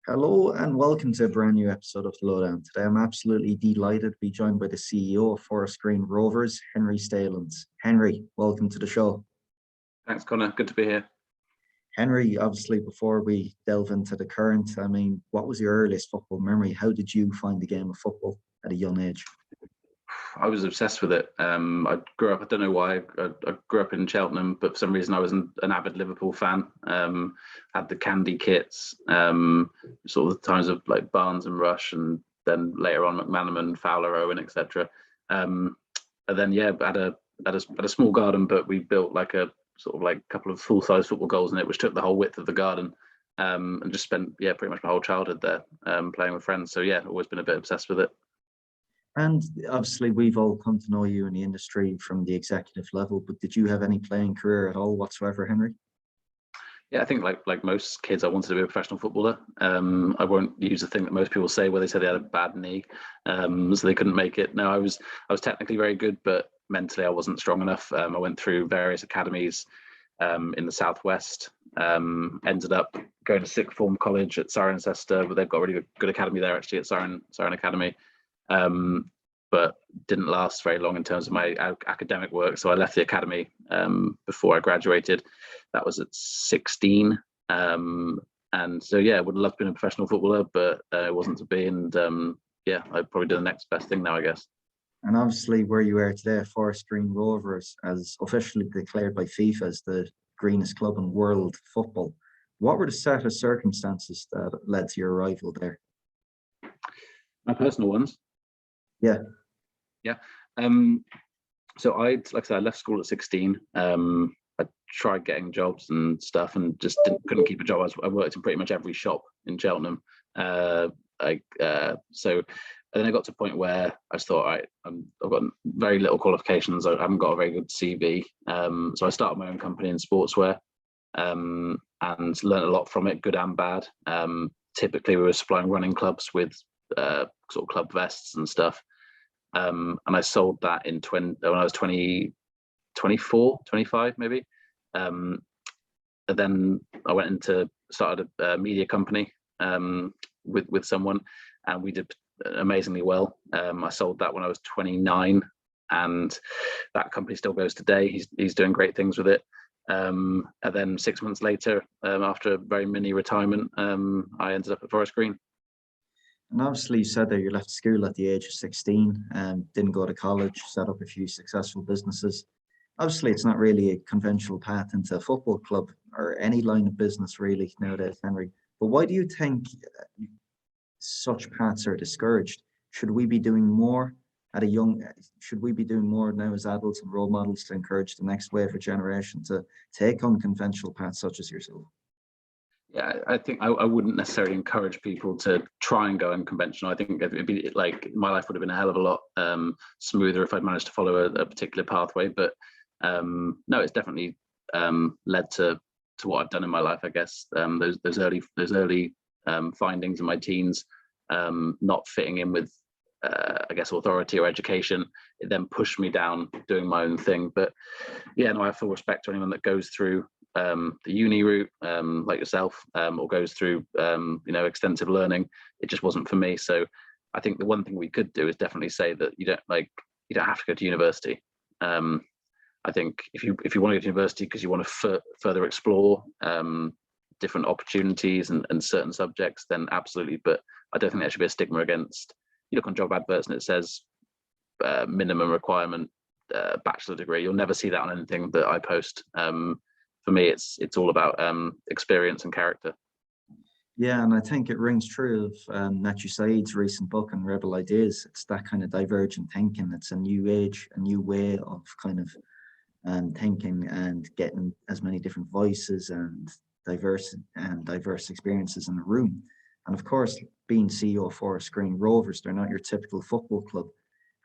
Hello and welcome to a brand new episode of Lowdown. Today I'm absolutely delighted to be joined by the CEO of Forrest Green Rovers, Henry Staelens. Henry, welcome to the show. Thanks, Connor. Good to be here. Henry, obviously, before we delve into the current, what was your earliest football memory? How did you find the game of football at a young age? I was obsessed with it. I grew up, I don't know why, I grew up in Cheltenham, but for some reason I was an avid Liverpool fan. Had the candy kits, sort of the times of like Barnes and Rush, and then later on McManaman, Fowler, Owen, etc. And then had a small garden, but we built like a sort of like couple of full-size football goals in it, which took the whole width of the garden, and just spent pretty much my whole childhood there, playing with friends. So always been a bit obsessed with it. And obviously, we've all come to know you in the industry from the executive level, but did you have any playing career at all whatsoever, Henry? Yeah, I think like most kids, I wanted to be a professional footballer. I won't use the thing that most people say where they say they had a bad knee, so they couldn't make it. No, I was technically very good, but mentally I wasn't strong enough. I went through various academies in the southwest. Ended up going to sixth form college at Cirencester, but they've got a really good academy there actually at Ciren Academy. But didn't last very long in terms of my academic work. So I left the academy before I graduated. That was at 16. And so, I would have loved being a professional footballer, but it wasn't to be. And I'd probably do the next best thing now, I guess. And obviously, where you are today, Forrest Green Rovers, as officially declared by FIFA as the greenest club in world football. What were the set of circumstances that led to your arrival there? My personal ones. Yeah. So like I said, I left school at 16. I tried getting jobs and stuff, and just couldn't keep a job. I worked in pretty much every shop in Cheltenham. So and then I got to a point where I just thought, right, I've got very little qualifications. I haven't got a very good CV. So I started my own company in sportswear, and learned a lot from it, good and bad. Typically, we were supplying running clubs with sort of club vests and stuff. And I sold that when I was 24, 25 maybe. And then I went started a media company with someone, and we did amazingly well. I sold that when I was 29, and that company still goes today. He's doing great things with it. And then 6 months later, after a very mini retirement, I ended up at Forest Green. And obviously, you said that you left school at the age of 16 and didn't go to college, set up a few successful businesses. Obviously, it's not really a conventional path into a football club or any line of business really nowadays, Henry. But why do you think such paths are discouraged? Should we be doing more should we be doing more now as adults and role models to encourage the next wave of generation to take unconventional paths such as yourself? Yeah, I think I wouldn't necessarily encourage people to try and go unconventional. I think it'd be like my life would have been a hell of a lot smoother if I'd managed to follow a particular pathway. But no, it's definitely led to what I've done in my life, I guess. Those early findings in my teens, not fitting in with I guess authority or education, it then pushed me down doing my own thing. But I have full respect to anyone that goes through the uni route, like yourself, or goes through extensive learning. It just wasn't for me. So I think the one thing we could do is definitely say that you don't have to go to university. I think if you want to go to university because you want to further explore different opportunities and certain subjects, then absolutely. But I don't think there should be a stigma against. You look on job adverts and it says minimum requirement bachelor degree. You'll never see that on anything that I post. For me, it's all about experience and character. Yeah, and I think it rings true of Nachi Said's recent book on Rebel Ideas. It's that kind of divergent thinking. It's a new age, a new way of kind of thinking and getting as many different voices and diverse experiences in a room. And of course, being CEO of Forest Green Rovers, they're not your typical football club.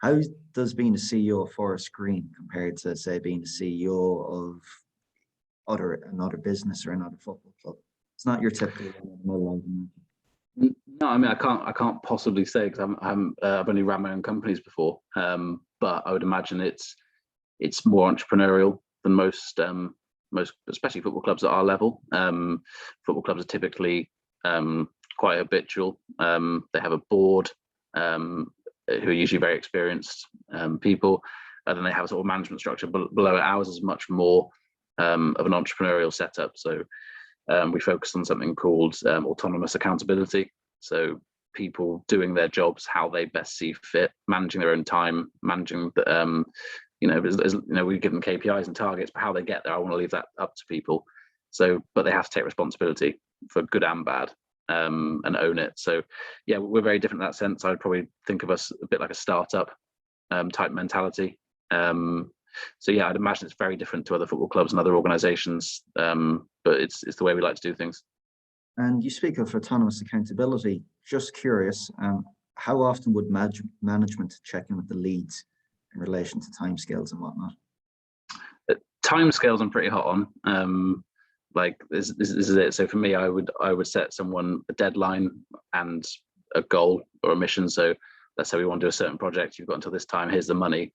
How does being a CEO of Forest Green compared to, say, being a CEO of another business or another football club? It's not your typical. No, I mean I can't possibly say because I've only ran my own companies before. But I would imagine it's more entrepreneurial than most, especially football clubs at our level. Football clubs are typically quite habitual. They have a board who are usually very experienced people, and then they have a sort of management structure below it. Ours is much more of an entrepreneurial setup. So we focus on something called autonomous accountability. So people doing their jobs how they best see fit, managing their own time, managing the, we give them KPIs and targets, but how they get there, I want to leave that up to people. So, but they have to take responsibility for good and bad, and own it. So yeah, we're very different in that sense. I would probably think of us a bit like a startup type mentality. So yeah, I'd imagine it's very different to other football clubs and other organizations, but it's the way we like to do things. And you speak of autonomous accountability. Just curious, how often would management check in with the leads in relation to timescales and whatnot? Timescales I'm pretty hot on. Like this is it. So for me, I would set someone a deadline and a goal or a mission. So let's say we want to do a certain project. You've got until this time. Here's the money.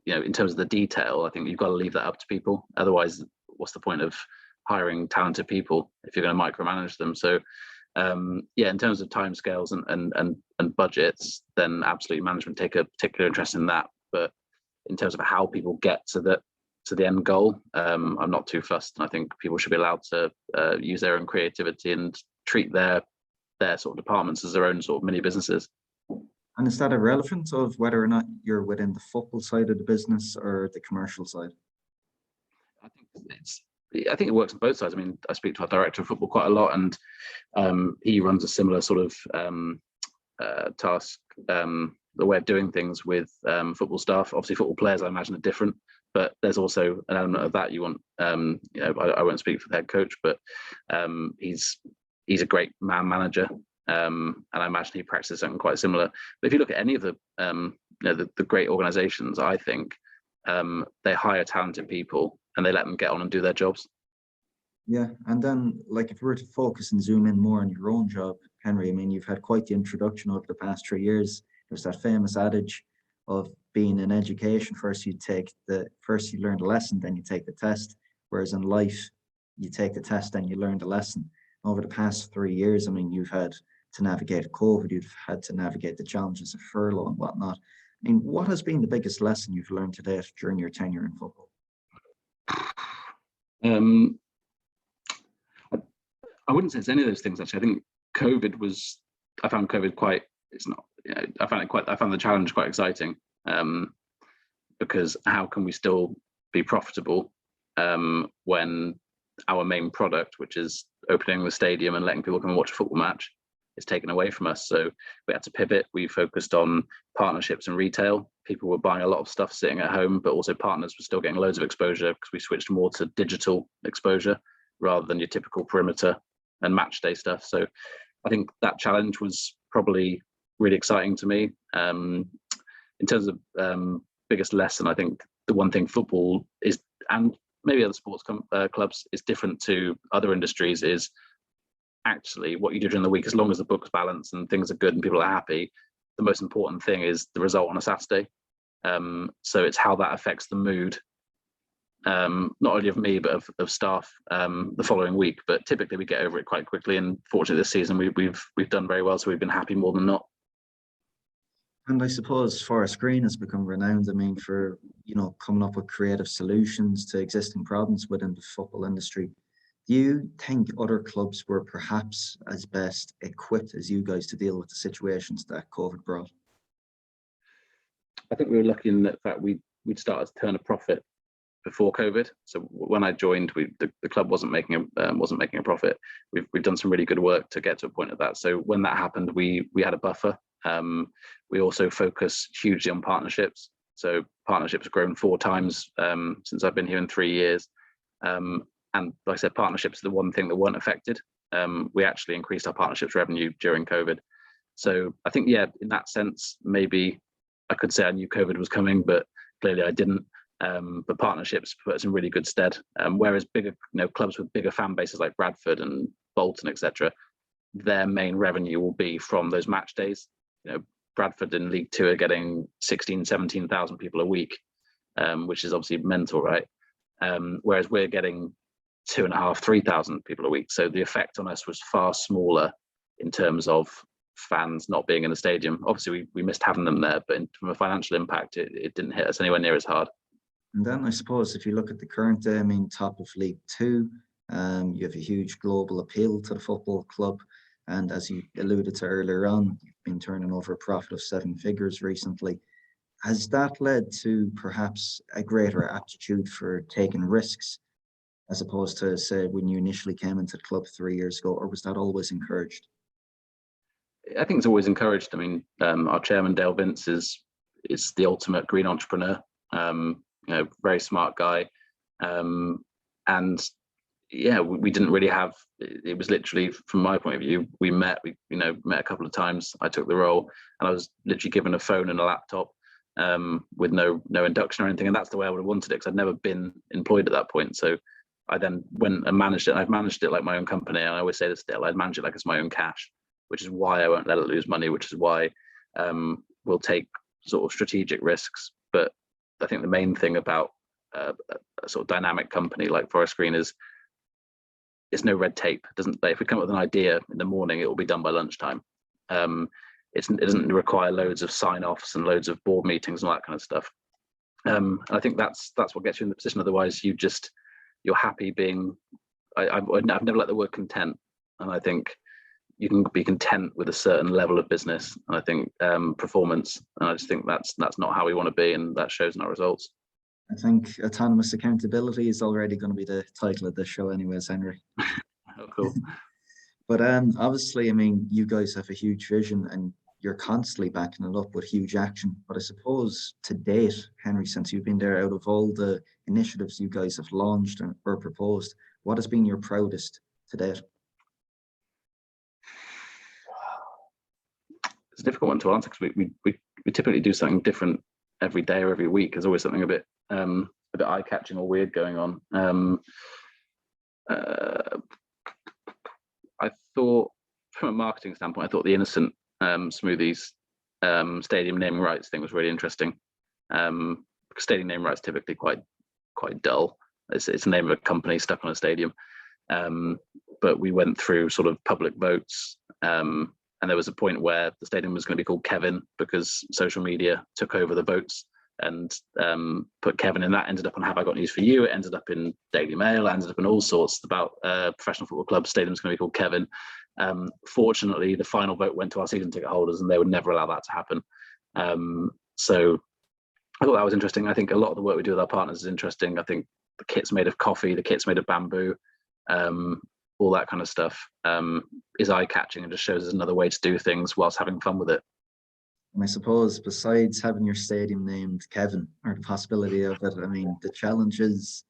In terms of the detail, I think you've got to leave that up to people. Otherwise, what's the point of hiring talented people if you're going to micromanage them? So yeah, in terms of timescales and budgets, then absolutely management take a particular interest in that. But in terms of how people get to the end goal, I'm not too fussed. And I think people should be allowed to use their own creativity and treat their sort of departments as their own sort of mini businesses. And is that irrelevant of whether or not you're within the football side of the business or the commercial side? I think it works on both sides. I mean, I speak to our director of football quite a lot, and he runs a similar sort of task, the way of doing things with football staff. Obviously, football players, I imagine, are different, but there's also an element of that. You want, I won't speak for the head coach, but he's a great man manager. And I imagine he practices something quite similar. But if you look at any of the great organizations, I think they hire talented people and they let them get on and do their jobs. Yeah, and then like if we were to focus and zoom in more on your own job, Henry, I mean, you've had quite the introduction over the past 3 years. There's that famous adage of being in education. First you learn the lesson, then you take the test. Whereas in life, you take the test, then you learn the lesson. Over the past 3 years, I mean, you've had to navigate COVID, you've had to navigate the challenges of furlough and whatnot. I mean, what has been the biggest lesson you've learned to date during your tenure in football? I wouldn't say it's any of those things, actually. I think I found COVID quite, I found the challenge quite exciting, because how can we still be profitable when our main product, which is opening the stadium and letting people come and watch a football match, is taken away from us? So we had to pivot. We focused on partnerships and retail. People were buying a lot of stuff sitting at home, but also partners were still getting loads of exposure because we switched more to digital exposure rather than your typical perimeter and match day stuff. So I think that challenge was probably really exciting to me. In terms of biggest lesson, I think the one thing football is, and maybe other sports clubs, is different to other industries, is actually what you do during the week, as long as the book's balanced and things are good and people are happy, the most important thing is the result on a Saturday. So it's how that affects the mood, not only of me, but of staff the following week. But typically we get over it quite quickly, and fortunately this season we've done very well, so we've been happy more than not. And I suppose Forest Green has become renowned, I mean, for, coming up with creative solutions to existing problems within the football industry. Do you think other clubs were perhaps as best equipped as you guys to deal with the situations that COVID brought? I think we were lucky in the fact we'd started to turn a profit before COVID. So when I joined, the club wasn't making a profit. We've done some really good work to get to a point of that. So when that happened, we had a buffer. We also focus hugely on partnerships. So partnerships have grown 4 times since I've been here in 3 years. And like I said, partnerships are the one thing that weren't affected. We actually increased our partnerships revenue during COVID. So I think, yeah, in that sense, maybe I could say I knew COVID was coming, but clearly I didn't. But partnerships put us in really good stead. Whereas bigger, clubs with bigger fan bases like Bradford and Bolton, etc., their main revenue will be from those match days. Bradford in League Two are getting 16,000, 17,000 people a week, which is obviously mental, right? Whereas we're getting 2,500, 3,000 people a week. So the effect on us was far smaller in terms of fans not being in the stadium. Obviously, we missed having them there, but from a financial impact, it didn't hit us anywhere near as hard. And then I suppose if you look at the current day, I mean, top of League Two, you have a huge global appeal to the football club. And as you alluded to earlier on, you've been turning over a profit of 7 figures recently. Has that led to perhaps a greater aptitude for taking risks as opposed to, say, when you initially came into the club 3 years ago, or was that always encouraged? I think it's always encouraged. I mean, our chairman, Dale Vince, is the ultimate green entrepreneur. Very smart guy. And yeah, we didn't really have, it was literally, from my point of view, we met a couple of times. I took the role and I was literally given a phone and a laptop with no induction or anything. And that's the way I would have wanted it, because I'd never been employed at that point. So I then went and managed it. And I've managed it like my own company. And I always say this still, I'd manage it like it's my own cash, which is why I won't let it lose money, which is why we'll take sort of strategic risks. But I think the main thing about a sort of dynamic company like Forest Green is it's no red tape. If we come up with an idea in the morning, it will be done by lunchtime. It doesn't require loads of sign-offs and loads of board meetings and all that kind of stuff. And I think that's what gets you in the position. Otherwise, you're happy being. I've never liked the word content, and I think you can be content with a certain level of business. And I think performance, and I just think that's not how we want to be, and that shows in our results. I think autonomous accountability is already going to be the title of this show anyways, Henry. Oh, cool. But obviously, I mean, you guys have a huge vision and you're constantly backing it up with huge action. But I suppose to date, Henry, since you've been there, out of all the initiatives you guys have launched or proposed, what has been your proudest to date? It's a difficult one to answer, because we typically do something different every day or every week. There's always something a bit eye-catching or weird going on. I thought, from a marketing standpoint, I thought the Innocent Smoothies stadium naming rights thing was really interesting. Because stadium naming rights typically quite dull. It's the name of a company stuck on a stadium. But we went through sort of public votes. And there was a point where the stadium was going to be called Kevin, because social media took over the votes and put Kevin in. That ended up on Have I Got News For You. It ended up in Daily Mail. It ended up in all sorts about professional football club stadium's going to be called Kevin. Fortunately, the final vote went to our season ticket holders, and they would never allow that to happen. So I thought that was interesting. I think a lot of the work we do with our partners is interesting. I think the kit's made of coffee, the kit's made of bamboo. All that kind of stuff is eye-catching and just shows us another way to do things whilst having fun with it. And I suppose besides having your stadium named Kevin, or the possibility of it, I mean, the challenges,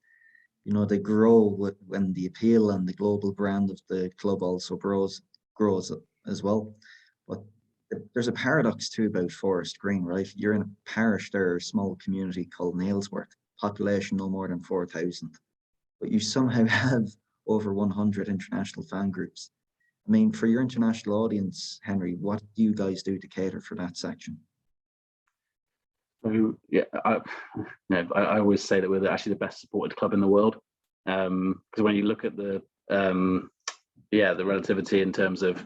they grow when the appeal and the global brand of the club also grows as well. But there's a paradox too about Forest Green, right? You're in a parish there, a small community called Nailsworth, population no more than 4,000, but you somehow have over 100 international fan groups. I mean, for your international audience, Henry, what do you guys do to cater for that section? So yeah, I always say that we're actually the best supported club in the world, because when you look at the relativity in terms of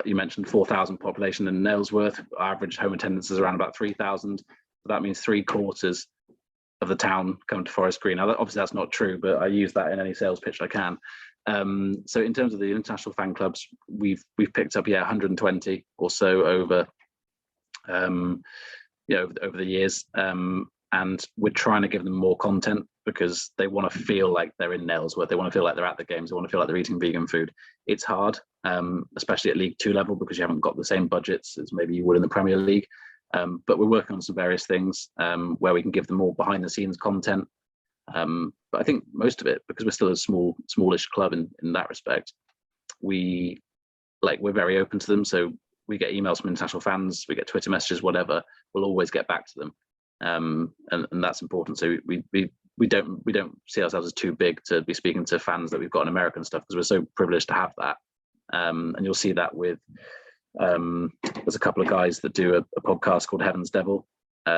you mentioned 4,000 population in Nailsworth, our average home attendance is around about 3,000. So that means 3/4 of the town come to Forest Green. Now, obviously that's not true, but I use that in any sales pitch I can. So in terms of the international fan clubs, we've picked up 120 or so over over the years, and we're trying to give them more content because they want to feel like they're in Nailsworth. They want to feel like they're at the games. They want to feel like they're eating vegan food. It's hard, especially at League Two level, because you haven't got the same budgets as maybe you would in the Premier League. But we're working on some various things where we can give them more behind the scenes content. But I think most of it, because we're still a smallish club in that respect, we're very open to them. So we get emails from international fans, we get Twitter messages, whatever. We'll always get back to them, and that's important. So we don't see ourselves as too big to be speaking to fans that we've got in America and stuff, because we're so privileged to have that. And you'll see that with there's a couple of guys that do a podcast called Heaven's Devil. If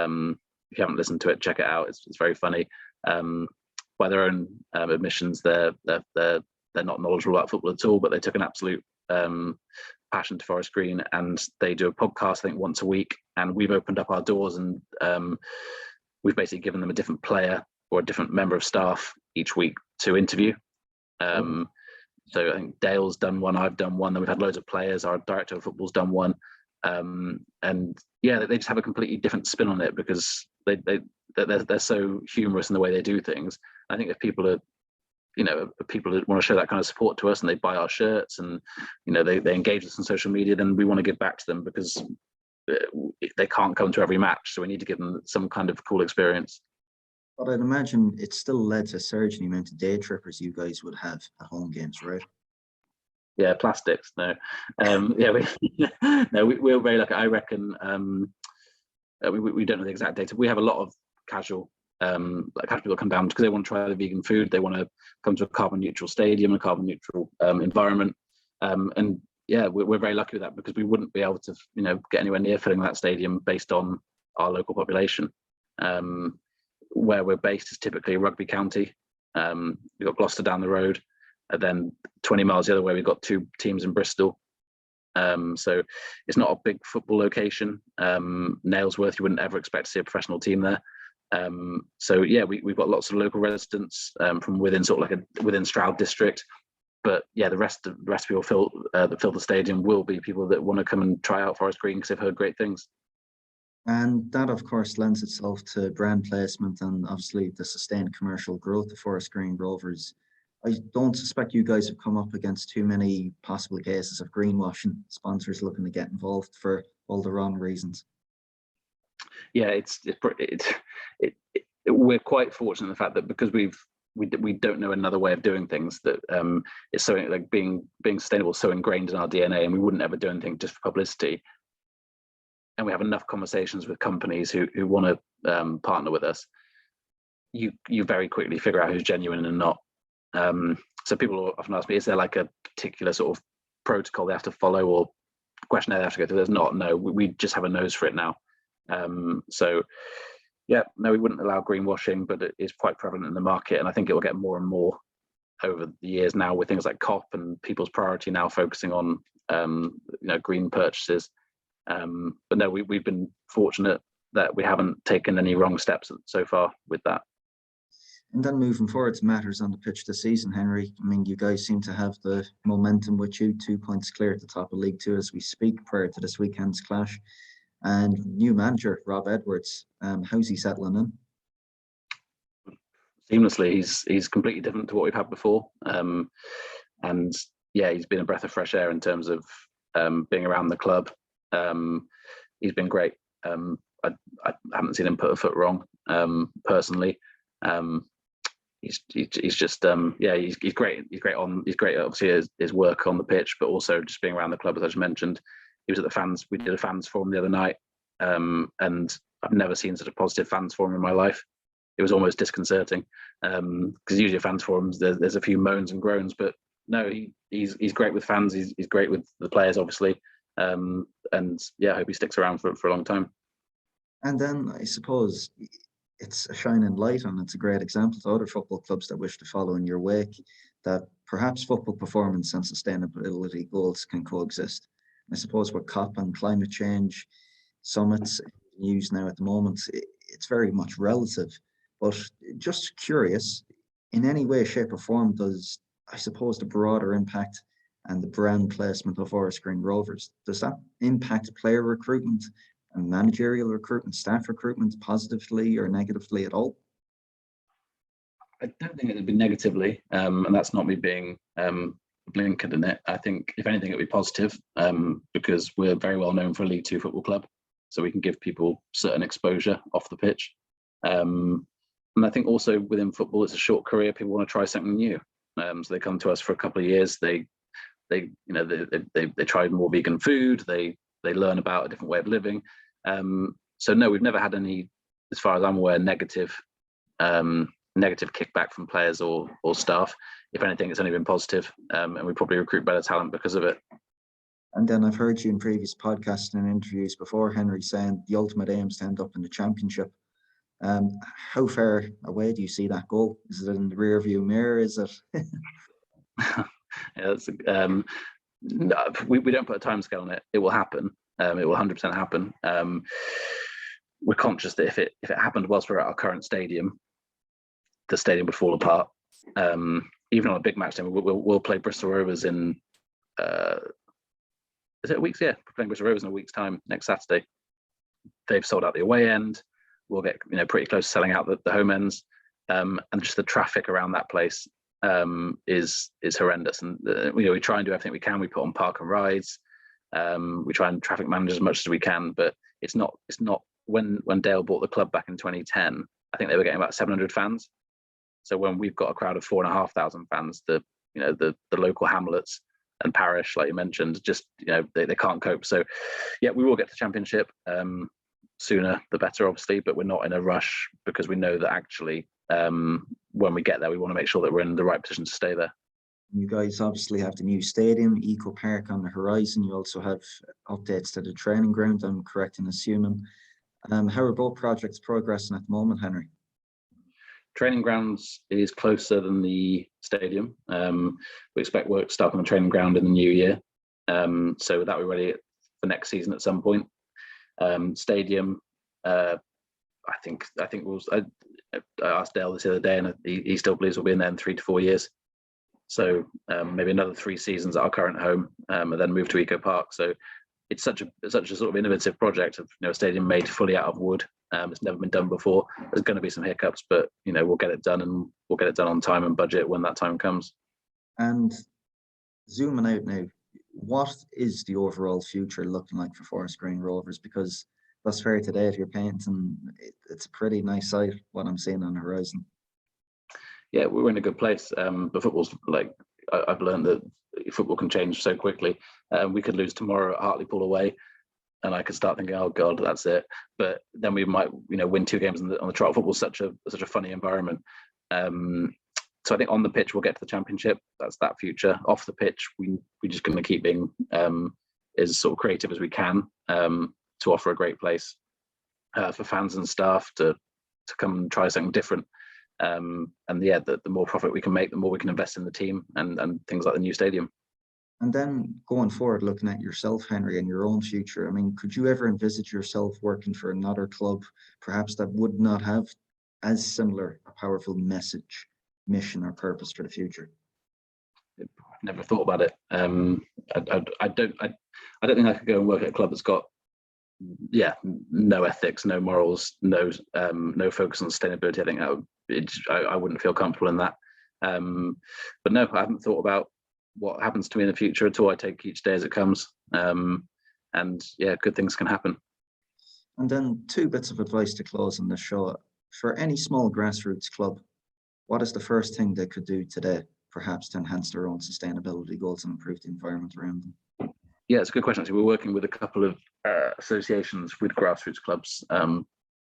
you haven't listened to it, check it out. It's very funny. By their own admissions, they're not knowledgeable about football at all, but they took an absolute passion to Forest Green, and they do a podcast, I think, once a week. And we've opened up our doors, and we've basically given them a different player or a different member of staff each week to interview. So I think Dale's done one, I've done one, then we've had loads of players, our director of football's done one. And yeah, they just have a completely different spin on it, because they're so humorous in the way they do things. I think if people are, people that want to show that kind of support to us, and they buy our shirts, and they engage us on social media, then we want to give back to them, because they can't come to every match, so we need to give them some kind of cool experience. But I'd imagine it's still led to a surge in the amount of day trippers you guys would have at home games, right? Yeah, plastics. No, we're very lucky. I reckon we don't know the exact data. We have a lot of casual people come down because they want to try the vegan food. They want to come to a carbon neutral stadium, a carbon neutral environment, and yeah, we're very lucky with that, because we wouldn't be able to get anywhere near filling that stadium based on our local population. Where we're based is typically a rugby county. We've got Gloucester down the road, and then 20 miles the other way we've got 2 teams in Bristol. So it's not a big football location. Nailsworth, you wouldn't ever expect to see a professional team there. So yeah, we've got lots of local residents from within within Stroud district. But yeah, the rest of people that fill the stadium will be people that want to come and try out Forest Green because they've heard great things. And that, of course, lends itself to brand placement and obviously the sustained commercial growth of Forest Green Rovers. I don't suspect you guys have come up against too many possible cases of greenwashing, sponsors looking to get involved for all the wrong reasons. Yeah, we're quite fortunate in the fact that because we don't know another way of doing things, that it's so like being sustainable is so ingrained in our DNA, and we wouldn't ever do anything just for publicity. And we have enough conversations with companies who want to partner with us. You very quickly figure out who's genuine and not. So people often ask me, is there like a particular sort of protocol they have to follow or questionnaire they have to go through? There's not. No, we just have a nose for it now. So yeah, no, we wouldn't allow greenwashing, but it is quite prevalent in the market, and I think it will get more and more over the years now, with things like COP and people's priority now focusing on green purchases. But no, we've been fortunate that we haven't taken any wrong steps so far with that. And then moving forward to matters on the pitch this season, Henry, I mean, you guys seem to have the momentum with you, 2 points clear at the top of League Two as we speak, prior to this weekend's clash. And new manager, Rob Edwards, how's he settling in? Seamlessly. He's completely different to what we've had before. And yeah, he's been a breath of fresh air in terms of being around the club. He's been great. I haven't seen him put a foot wrong, personally. He's just he's great. He's great obviously his work on the pitch, but also just being around the club, as I just mentioned. He was at the fans. We did a fans forum the other night, and I've never seen such a positive fans forum in my life. It was almost disconcerting, because usually at fans forums there's a few moans and groans, but no, he's great with fans. He's great with the players, obviously, and yeah, I hope he sticks around for a long time. And then I suppose it's a shining light, and it's a great example to other football clubs that wish to follow in your wake, that perhaps football performance and sustainability goals can coexist. I suppose with COP and climate change summits news now at the moment, it's very much relative. But just curious, in any way, shape or form, does, I suppose, the broader impact and the brand placement of Forest Green Rovers, does that impact player recruitment and managerial recruitment, staff recruitment positively or negatively at all? I don't think it would be negatively, and that's not me being blinkered in it. I think if anything, it would be positive, because we're very well known for a League Two football club, so we can give people certain exposure off the pitch. And I think also within football, it's a short career. People want to try something new, so they come to us for a couple of years. They try more vegan food. They learn about a different way of living. So no, we've never had any, as far as I'm aware, negative kickback from players or staff. If anything, it's only been positive, and we probably recruit better talent because of it. And then I've heard you in previous podcasts and interviews before, Henry, saying the ultimate aim is to end up in the Championship. How far away do you see that goal? Is it in the rear view mirror? Is it? Yeah, No, we don't put a timescale on it. It will happen. It will 100% happen. We're conscious that if it happened whilst we're at our current stadium, the stadium would fall apart. Even on a big match day, we'll play Bristol Rovers in. Is it a week's? Yeah, we're playing Bristol Rovers in a week's time next Saturday. They've sold out the away end. We'll get pretty close to selling out the home ends, and just the traffic around that place is horrendous. And we try and do everything we can. We put on park and rides. We try and traffic manage as much as we can, but it's not. When Dale bought the club back in 2010, I think they were getting about 700 fans. So when we've got a crowd of 4,500 fans, the local hamlets and parish, like you mentioned, just they can't cope. So yeah, we will get to Championship. Sooner the better, obviously, but we're not in a rush because we know that actually when we get there, we want to make sure that we're in the right position to stay there. You guys obviously have the new stadium, Eco Park on the horizon. You also have updates to the training ground, I'm correct in assuming. How are both projects progressing at the moment, Henry? Training grounds is closer than the stadium. We expect work to start on the training ground in the new year. So that we're ready for next season at some point. Stadium, I think I asked Dale this the other day, and he still believes we'll be in there in 3 to 4 years. So maybe another 3 seasons at our current home, and then move to Eco Park. So it's such a sort of innovative project of a stadium made fully out of wood. It's never been done before. There's going to be some hiccups, but we'll get it done, and we'll get it done on time and budget when that time comes. And zooming out now, what is the overall future looking like for Forrest Green Rovers? Because thus far today, if you're painting, it's a pretty nice sight, what I'm seeing on the horizon. Yeah, we're in a good place. But football's I've learned that football can change so quickly. We could lose tomorrow at Hartlepool away, and I could start thinking, oh God, that's it. But then we might, win 2 games on the trot. Football's such a funny environment. So I think on the pitch we'll get to the Championship. That's that future. Off the pitch, we're just going to keep being as sort of creative as we can to offer a great place for fans and staff to come and try something different. And yeah, the more profit we can make, the more we can invest in the team and things like the new stadium. And then going forward, looking at yourself, Henry, and your own future, I mean, could you ever envisage yourself working for another club, perhaps that would not have as similar a powerful message, mission, or purpose for the future? I've never thought about it. I don't think I could go and work at a club that's got no ethics, no morals, no focus on sustainability. I think I wouldn't feel comfortable in that. But no, I haven't thought about what happens to me in the future at all. I take each day as it comes, and yeah, good things can happen. And then 2 bits of advice to close on the show. For any small grassroots club, what is the first thing they could do today, perhaps to enhance their own sustainability goals and improve the environment around them? Yeah, it's a good question. Actually, we're working with a couple of associations with grassroots clubs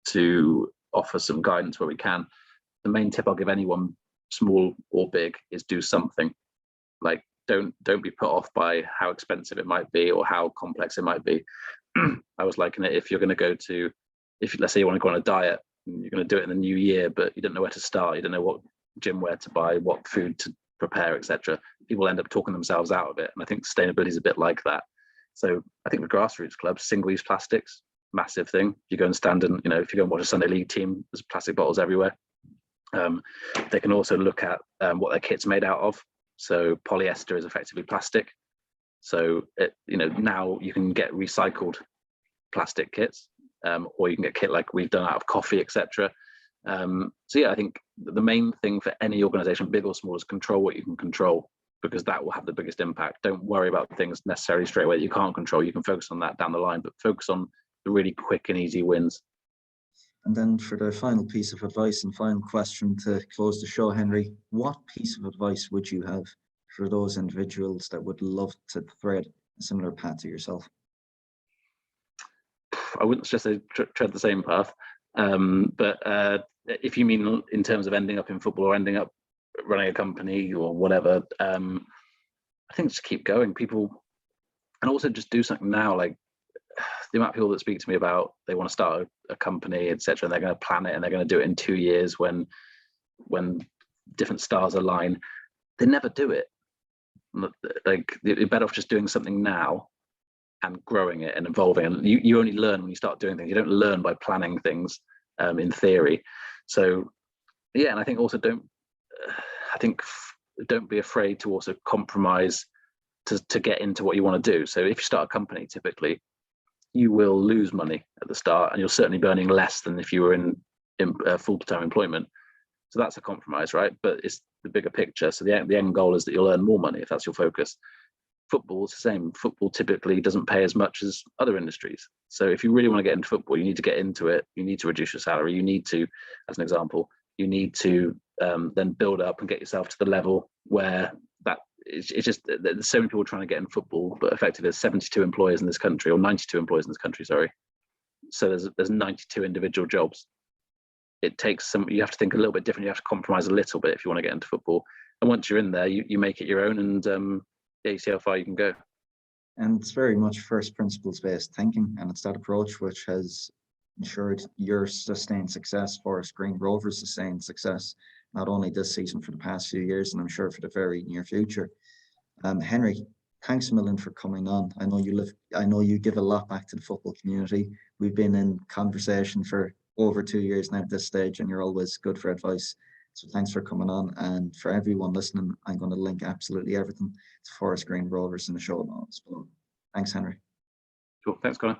to offer some guidance where we can. The main tip I'll give anyone, small or big, is do something. Like, don't be put off by how expensive it might be or how complex it might be. I was liking it, if you're going to go to, let's say you want to go on a diet, you're going to do it in the new year, but you don't know where to start, you don't know what gym wear to buy, what food to prepare, etc. People end up talking themselves out of it, and I think sustainability is a bit like that. So I think the grassroots clubs, single-use plastics, massive thing. You go and stand in, if you go and watch a Sunday League team, there's plastic bottles everywhere. They can also look at what their kit's made out of. So polyester is effectively plastic. So now you can get recycled plastic kits, or you can get kit like we've done out of coffee, etc. So yeah, I think the main thing for any organization, big or small, is control what you can control, because that will have the biggest impact. Don't worry about things necessarily straight away that you can't control. You can focus on that down the line, but focus on the really quick and easy wins. And then for the final piece of advice and final question to close the show, Henry, what piece of advice would you have for those individuals that would love to thread a similar path to yourself? I wouldn't just say tread the same path, but if you mean in terms of ending up in football or ending up running a company or whatever, I think just keep going. People, and also just do something now. Like, the amount of people that speak to me about they want to start a company, etc., and they're going to plan it and they're going to do it in 2 years when different stars align. They never do it. Like, you're better off just doing something now and growing it and evolving. And you only learn when you start doing things. You don't learn by planning things in theory. So yeah, and I think also don't be afraid to also compromise to get into what you want to do. So if you start a company, typically you will lose money at the start, and you'll certainly be earning less than if you were in full-time employment. So that's a compromise, right? But it's the bigger picture. So the end goal is that you'll earn more money if that's your focus. Football is the same. Football typically doesn't pay as much as other industries. So if you really want to get into football, you need to get into it. You need to reduce your salary. You need to, as an example, you need to then build up and get yourself to the level where that it's just, there's so many people trying to get in football, but effectively there's 72 employers in this country, or 92 employers in this country, sorry. So there's 92 individual jobs. It takes you have to think a little bit different. You have to compromise a little bit if you want to get into football. And once you're in there, you make it your own, and yeah, you see how far you can go. And it's very much first principles based thinking, and it's that approach which has ensured your sustained success, Forrest, Green Rovers' sustained success, not only this season, for the past few years, and I'm sure for the very near future. Henry, thanks a million for coming on. I know you give a lot back to the football community. We've been in conversation for over 2 years now at this stage, and you're always good for advice. So thanks for coming on. And for everyone listening, I'm going to link absolutely everything to Forrest Green Rovers in the show notes below. Thanks, Henry. Cool. Thanks, Connor.